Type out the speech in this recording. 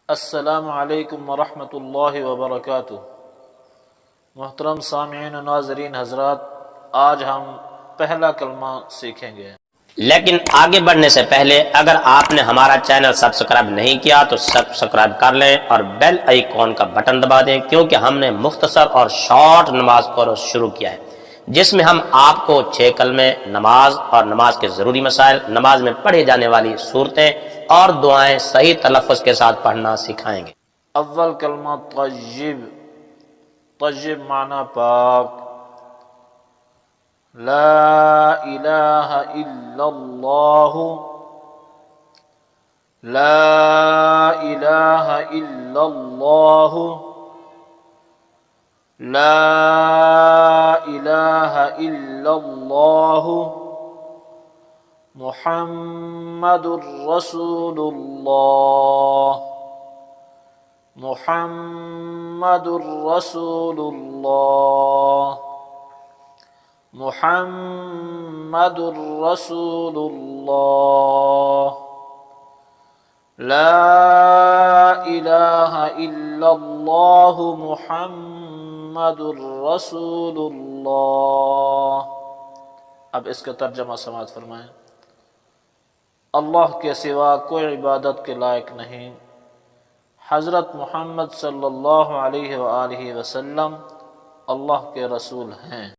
السلام علیکم ورحمۃ اللہ وبرکاتہ۔ محترم سامعین و ناظرین حضرات، آج ہم پہلا کلمہ سیکھیں گے۔ لیکن آگے بڑھنے سے پہلے اگر آپ نے ہمارا چینل سبسکرائب نہیں کیا تو سبسکرائب کر لیں اور بیل آئیکن کا بٹن دبا دیں، کیونکہ ہم نے مختصر اور شارٹ نماز کورس شروع کیا ہے جس میں ہم آپ کو 6 کلمے، نماز اور نماز کے ضروری مسائل، نماز میں پڑھی جانے والی صورتیں اور دعائیں صحیح تلفظ کے ساتھ پڑھنا سکھائیں گے۔ اول کلمہ طیب۔ طیب معنی پاک۔ لا الہ الا اللہ، لا الہ الا اللہ، لا الہ الا اللہ، محمد رسول اللہ، محمد رسول اللہ، محمد رسول اللہ، لا الہ الا اللہ، محمد رسول اللہ۔ اب اس کا ترجمہ سماعت فرمائیں۔ اللہ کے سوا کوئی عبادت کے لائق نہیں، حضرت محمد صلی اللہ علیہ وآلہ وسلم اللہ کے رسول ہیں۔